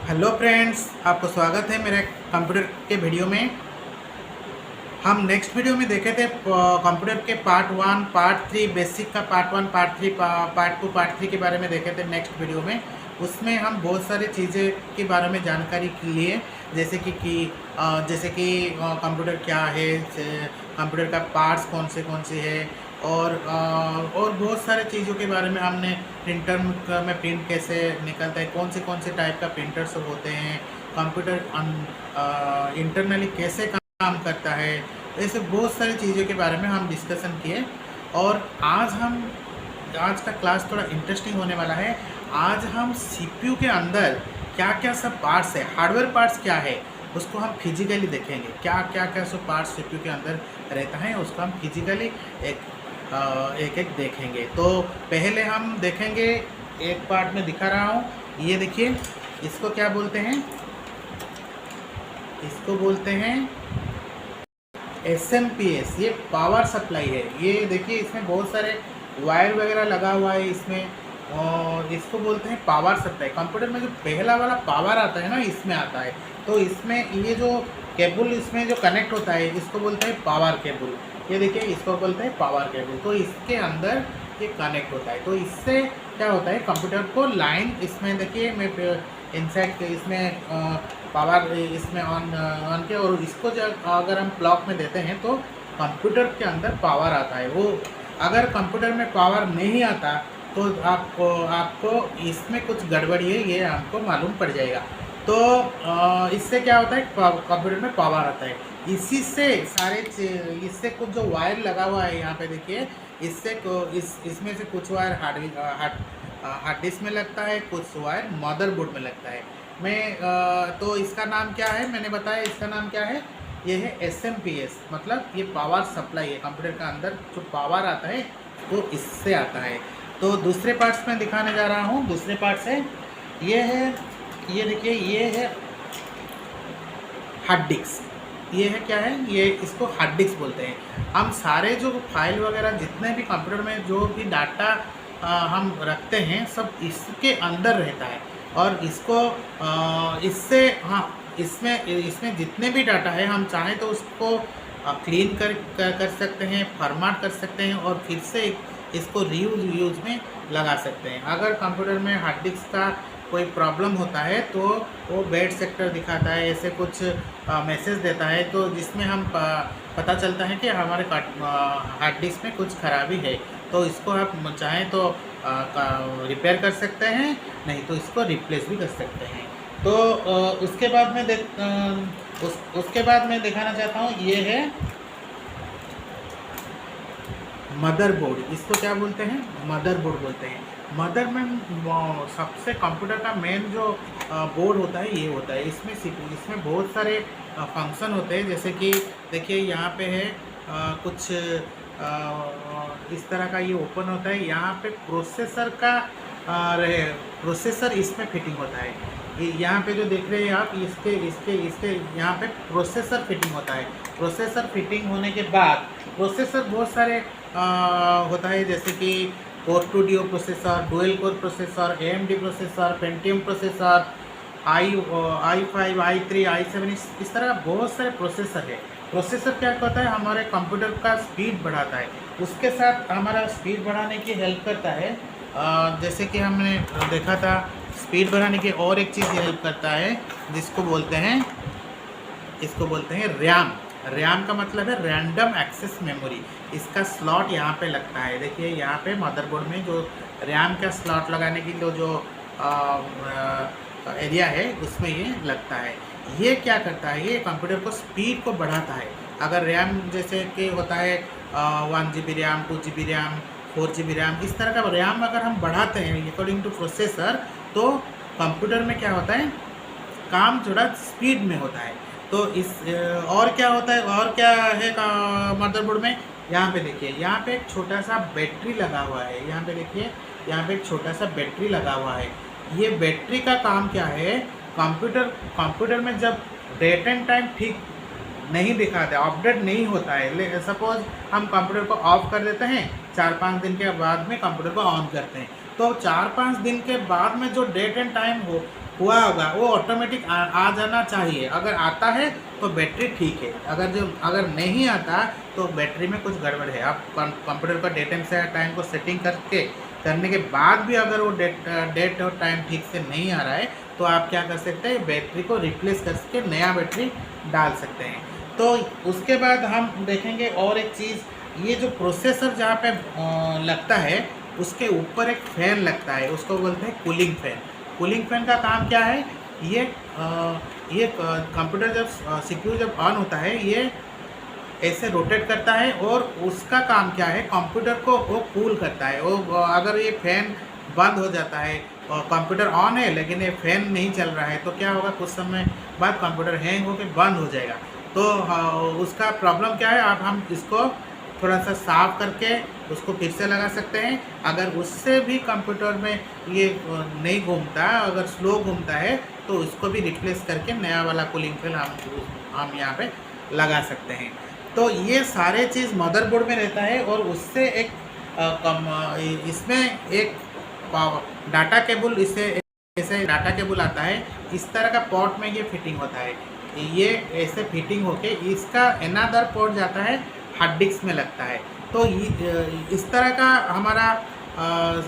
Hello friends, आपको स्वागत है मेरे कंप्यूटर के वीडियो में। हम नेक्स्ट वीडियो में देखे थे कंप्यूटर के पार्ट 1, पार्ट 3, बेसिक का पार्ट 1, पार्ट 3, पार्ट 2, पार्ट 3 के बारे में देखे थे नेक्स्ट वीडियो में। उसमें हम बहुत सारी चीज़ें के बारे में जानकारी लिए, जैसे कि कंप्यूटर क्या है, कंप्यूटर का पार्ट्स कौन से है, और बहुत सारे चीज़ों के बारे में हमने प्रिंटर में प्रिंट कैसे निकलता है, कौन से टाइप का प्रिंटर्स होते हैं, कंप्यूटर इंटरनली कैसे काम करता है, ऐसे बहुत सारी चीज़ों के बारे में हम डिस्कशन किए। और आज का क्लास थोड़ा इंटरेस्टिंग होने वाला है। आज हम सीपीयू के अंदर क्या क्या सब पार्ट्स है, हार्डवेयर पार्ट्स क्या है, उसको हम फिजिकली देखेंगे। क्या सब पार्ट्स सीपीयू के अंदर रहता है, उसको हम फिजिकली एक देखेंगे। तो पहले हम देखेंगे, एक पार्ट में दिखा रहा हूँ, ये देखिए, इसको क्या बोलते हैं, इसको बोलते हैं SMPS। ये पावर सप्लाई है। ये देखिए, इसमें बहुत सारे वायर वगैरह लगा हुआ है इसमें, और इसको बोलते हैं पावर सप्लाई। कंप्यूटर में जो पहला वाला पावर आता है ना, इसमें आता है। तो इसमें ये जो केबल इसमें जो कनेक्ट होता है, इसको बोलते हैं पावर केबल। ये देखिए, इसको बोलते हैं पावर केबल। तो इसके अंदर ये कनेक्ट होता है। तो इससे क्या होता है, कंप्यूटर को लाइन, इसमें देखिए मैं इनफैक्ट इसमें पावर इसमें ऑन के, और इसको जब अगर हम क्लॉक में देते हैं तो कंप्यूटर के अंदर पावर आता है। वो अगर कंप्यूटर में पावर नहीं आता तो आपको इसमें कुछ गड़बड़ी है, ये आपको मालूम पड़ जाएगा। तो इससे क्या होता है, कंप्यूटर में पावर आता है। इसी से इससे कुछ जो वायर लगा हुआ है यहाँ पे देखिए, इसमें से कुछ वायर हार्ड डिस्क में लगता है, कुछ वायर मदरबोर्ड में लगता है। तो इसका नाम क्या है, मैंने बताया इसका नाम क्या है, ये है SMPS। मतलब ये पावर सप्लाई है। कंप्यूटर का अंदर जो पावर आता है वो इससे आता है। तो दूसरे पार्ट्स में दिखाने जा रहा हूँ। दूसरे पार्ट्स है, ये देखिए, ये है हार्ड डिस्क। ये है क्या है, ये इसको हार्ड डिस्क बोलते हैं। हम सारे जो फाइल वगैरह जितने भी कंप्यूटर में जो भी डाटा हम रखते हैं, सब इसके अंदर रहता है। और इसको इसमें जितने भी डाटा है, हम चाहें तो उसको क्लीन कर सकते हैं, फॉर्मेट कर सकते हैं, और फिर से इसको रीयूज में लगा सकते हैं। अगर कंप्यूटर में हार्ड डिस्क का कोई प्रॉब्लम होता है तो वो बैड सेक्टर दिखाता है, ऐसे कुछ मैसेज देता है, तो जिसमें हम पता चलता है कि हमारे हार्ड डिस्क में कुछ खराबी है। तो इसको आप चाहें तो रिपेयर कर सकते हैं, नहीं तो इसको रिप्लेस भी कर सकते हैं। तो उसके बाद मैं दिखाना चाहता हूँ, ये है मदरबोर्ड। इसको क्या बोलते हैं, मदरबोर्ड बोलते हैं। मदर में सबसे कंप्यूटर का मेन जो बोर्ड होता है, ये होता है। इसमें बहुत सारे फंक्शन होते हैं, जैसे कि देखिए यहाँ पे है कुछ इस तरह का ये ओपन होता है। यहाँ पे प्रोसेसर इसमें फिटिंग होता है। यहाँ पे जो देख रहे हैं आप, इसके यहाँ पे प्रोसेसर फिटिंग होता है। प्रोसेसर फिटिंग होने के बाद प्रोसेसर बहुत सारे होता है, जैसे कि core 2 duo processor, dual core processor, AMD processor, Pentium processor, i5, i3, i7, इस तरह का बहुत सारे प्रोसेसर है। प्रोसेसर क्या करता है, हमारे कंप्यूटर का स्पीड बढ़ाता है, उसके साथ हमारा स्पीड बढ़ाने की हेल्प करता है। जैसे कि हमने देखा था, स्पीड बढ़ाने की और एक चीज़ हेल्प करता है, इसको बोलते हैं रैम। रैम का मतलब है रैंडम एक्सेस मेमोरी। इसका स्लॉट यहाँ पे लगता है। देखिए यहाँ पे मदरबोर्ड में जो रैम का स्लॉट लगाने की जो एरिया है, उसमें ये लगता है। ये क्या करता है, ये कंप्यूटर को स्पीड को बढ़ाता है। अगर रैम जैसे कि होता है 1 GB RAM, 2 GB RAM, 4 GB RAM, इस तरह का रैम अगर हम बढ़ाते हैं अकॉर्डिंग टू प्रोसेसर, तो कंप्यूटर में क्या होता है, काम थोड़ा स्पीड में होता है। तो और क्या होता है, और क्या है मदरबोर्ड में, यहाँ पे देखिए, यहाँ पे एक छोटा सा बैटरी लगा हुआ है। यहाँ पे देखिए, यहाँ पे एक छोटा सा बैटरी लगा हुआ है। ये बैटरी का काम क्या है, कंप्यूटर में जब डेट एंड टाइम ठीक नहीं दिखाता, अपडेट नहीं होता है, सपोज हम कंप्यूटर को ऑफ कर देते हैं, 4-5 दिन के बाद में कंप्यूटर को ऑन करते हैं, तो 4-5 दिन के बाद में जो डेट एंड टाइम हुआ होगा वो ऑटोमेटिक आ जाना चाहिए। अगर आता है तो बैटरी ठीक है, अगर नहीं आता तो बैटरी में कुछ गड़बड़ है। आप कंप्यूटर का डेट एंड टाइम को सेटिंग करने के बाद भी अगर वो डेट और टाइम ठीक से नहीं आ रहा है तो आप क्या कर सकते हैं, बैटरी को रिप्लेस करके नया बैटरी डाल सकते हैं। तो उसके बाद हम देखेंगे और एक चीज़, ये जो प्रोसेसर जहाँ पे लगता है उसके ऊपर एक फ़ैन लगता है, उसको बोलते हैं कूलिंग फ़ैन। कूलिंग फ़ैन का काम क्या है, ये कंप्यूटर जब सीपीयू जब ऑन होता है ये ऐसे रोटेट करता है और उसका काम क्या है, कंप्यूटर को वो कूल करता है। वो अगर ये फ़ैन बंद हो जाता है और कंप्यूटर ऑन है लेकिन ये फ़ैन नहीं चल रहा है तो क्या होगा, कुछ समय बाद कंप्यूटर हैंग होकर बंद हो जाएगा। तो उसका प्रॉब्लम क्या है, अब हम इसको थोड़ा सा साफ करके उसको फिर से लगा सकते हैं। अगर उससे भी कंप्यूटर में ये नहीं घूमता, अगर स्लो घूमता है तो इसको भी रिप्लेस करके नया वाला कूलिंग फैन हम यहाँ पे लगा सकते हैं। तो ये सारे चीज़ मदरबोर्ड में रहता है और उससे एक इसमें एक डाटा केबल, इसे ऐसे डाटा केबल आता है, इस तरह का पोर्ट में ये फिटिंग होता है। ये ऐसे फिटिंग होके इसका अनदर पोर्ट जाता है हार्ड डिस्क में लगता है। तो इस तरह का हमारा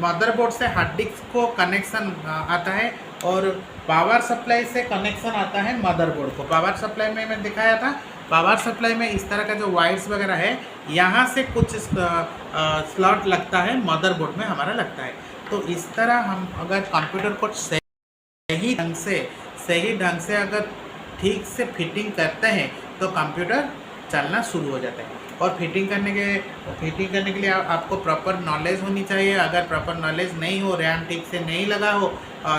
मदरबोर्ड से हार्ड डिस्क को कनेक्शन आता है और पावर सप्लाई से कनेक्शन आता है मदरबोर्ड को। पावर सप्लाई में मैं दिखाया था, पावर सप्लाई में इस तरह का जो वायर्स वगैरह है यहाँ से कुछ स्लॉट लगता है, मदरबोर्ड में हमारा लगता है। तो इस तरह हम अगर कंप्यूटर को सही ढंग से अगर ठीक से फिटिंग करते हैं तो कंप्यूटर चलना शुरू हो जाता है। और फिटिंग करने के लिए आपको प्रॉपर नॉलेज होनी चाहिए। अगर प्रॉपर नॉलेज नहीं हो, रैम ठीक से नहीं लगा हो,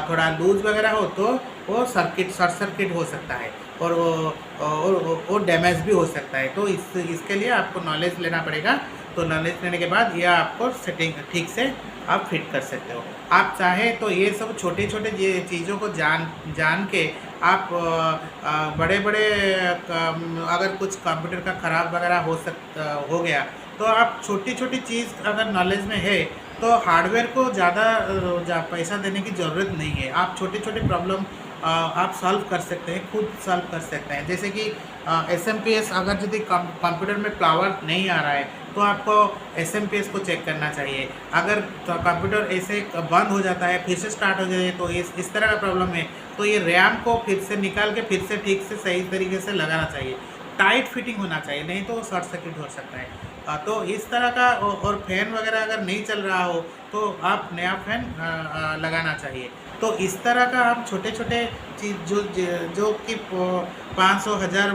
थोड़ा लूज वगैरह हो तो वो शॉर्ट सर्किट हो सकता है और वो डैमेज भी हो सकता है। तो इसके लिए आपको नॉलेज लेना पड़ेगा। तो नॉलेज लेने के बाद ये आपको सेटिंग ठीक से आप फिट कर सकते हो। आप चाहे तो ये सब छोटे छोटे चीज़ों को जान के आप बड़े अगर कुछ कंप्यूटर का ख़राब वगैरह हो गया तो आप छोटी छोटी चीज़ अगर नॉलेज में है तो हार्डवेयर को ज़्यादा पैसा देने की ज़रूरत नहीं है। आप छोटे छोटे प्रॉब्लम आप सॉल्व कर सकते हैं, खुद सॉल्व कर सकते हैं। जैसे कि SMPS अगर यदि कंप्यूटर में पावर नहीं आ रहा है तो आपको SMPS को चेक करना चाहिए। अगर तो कंप्यूटर ऐसे बंद हो जाता है फिर से स्टार्ट हो जाए तो इस तरह का प्रॉब्लम है तो ये रैम को फिर से निकाल के फिर से ठीक से सही तरीके से लगाना चाहिए। टाइट फिटिंग होना चाहिए, नहीं तो शॉर्ट सर्किट हो सकता है। तो इस तरह का और फैन वगैरह अगर नहीं चल रहा हो तो आप नया फैन लगाना चाहिए। तो इस तरह का हम छोटे छोटे चीज़ जो कि 500-1000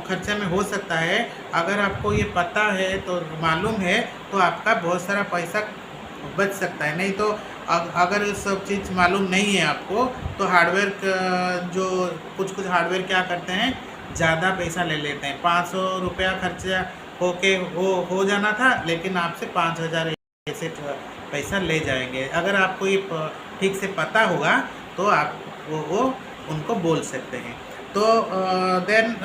खर्चे में हो सकता है, अगर आपको ये पता है तो मालूम है तो आपका बहुत सारा पैसा बच सकता है। नहीं तो अगर सब चीज़ मालूम नहीं है आपको तो हार्डवेयर जो कुछ हार्डवेयर क्या करते हैं, ज़्यादा पैसा ले लेते हैं। 500 रुपया खर्चा हो जाना था लेकिन आपसे 5000 ऐसे पैसा ले जाएंगे। अगर आपको ये ठीक से पता होगा तो आप वो उनको बोल सकते हैं। तो देन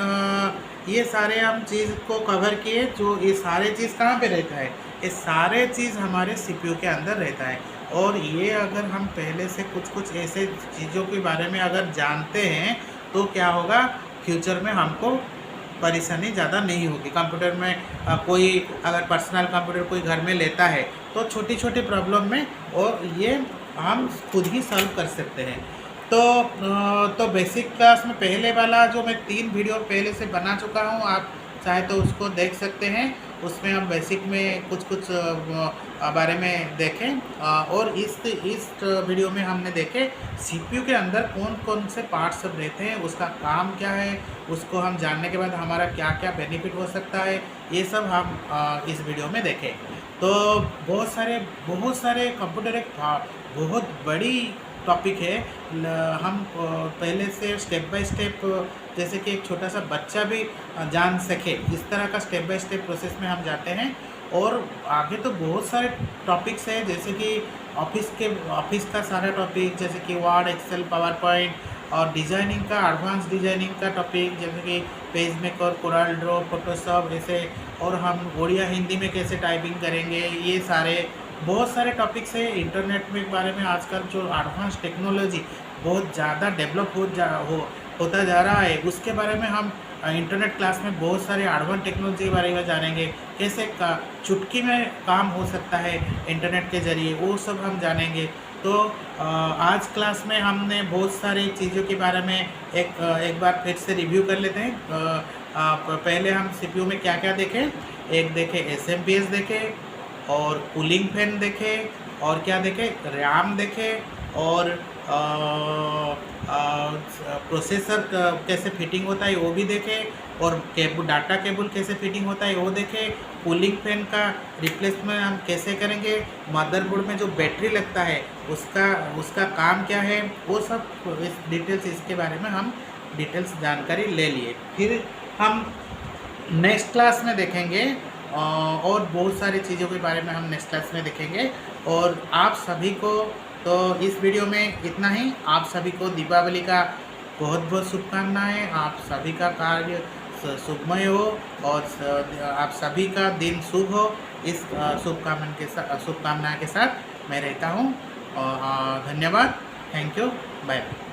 ये सारे हम चीज़ को कवर किए। जो ये सारे चीज़ कहाँ पे रहता है, ये सारे चीज़ हमारे CPU के अंदर रहता है। और ये अगर हम पहले से कुछ ऐसे चीज़ों के बारे में अगर जानते हैं तो क्या होगा, फ्यूचर में हमको परेशानी ज़्यादा नहीं होगी। कंप्यूटर में कोई अगर पर्सनल कंप्यूटर कोई घर में लेता है तो छोटी छोटी प्रॉब्लम में और ये हम खुद ही सॉल्व कर सकते हैं। तो बेसिक क्लास में पहले वाला जो मैं 3 वीडियो पहले से बना चुका हूँ, आप चाहे तो उसको देख सकते हैं। उसमें हम बेसिक में कुछ बारे में देखें और इस वीडियो में हमने देखे CPU के अंदर कौन कौन से पार्ट्स सब रहते हैं, उसका काम क्या है, उसको हम जानने के बाद हमारा क्या क्या बेनिफिट हो सकता है, ये सब हम इस वीडियो में देखें। तो बहुत सारे कंप्यूटर एक बहुत बड़ी टॉपिक है। हम पहले से स्टेप बाय स्टेप, जैसे कि एक छोटा सा बच्चा भी जान सके, इस तरह का स्टेप बाय स्टेप प्रोसेस में हम जाते हैं। और आगे तो बहुत सारे टॉपिक्स हैं, जैसे कि ऑफिस का सारा टॉपिक, जैसे कि वर्ड, एक्सेल, पावर पॉइंट और डिज़ाइनिंग का, एडवांस डिज़ाइनिंग का टॉपिक, जैसे कि page maker, Corel Draw, Photoshop ऐसे। और हम उड़िया हिंदी में कैसे टाइपिंग करेंगे, ये सारे बहुत सारे टॉपिक्स है इंटरनेट के बारे में। आजकल जो एडवांस टेक्नोलॉजी बहुत ज़्यादा डेवलप होता जा रहा है, उसके बारे में हम इंटरनेट क्लास में बहुत सारे एडवांस टेक्नोलॉजी के बारे में जानेंगे। कैसे चुटकी में काम हो सकता है इंटरनेट के ज़रिए, वो सब हम जानेंगे। तो आज क्लास में हमने बहुत सारी चीज़ों के बारे में एक बार फिर से रिव्यू कर लेते हैं। पहले हम सीपीयू में क्या क्या देखें। एक देखें एसएमपीएस देखें, और कूलिंग फैन देखे, और क्या देखे, रैम देखे, और प्रोसेसर कैसे फिटिंग होता है वो भी देखे, और केबल डाटा केबल कैसे फिटिंग होता है वो देखे। कूलिंग फैन का रिप्लेसमेंट हम कैसे करेंगे, मदरबोर्ड में जो बैटरी लगता है उसका काम क्या है, वो सब इस डिटेल्स इसके बारे में हम डिटेल्स जानकारी ले लिए। फिर हम नेक्स्ट क्लास में देखेंगे और बहुत सारी चीज़ों के बारे में हम नेक्स्ट क्लास में देखेंगे। और आप सभी को तो इस वीडियो में इतना ही। आप सभी को दीपावली का बहुत बहुत शुभकामनाएं। आप सभी का कार्य शुभमय हो, और आप सभी का दिन शुभ हो। इस शुभकामना के साथ मैं रहता हूँ। धन्यवाद। Thank you. Bye bye.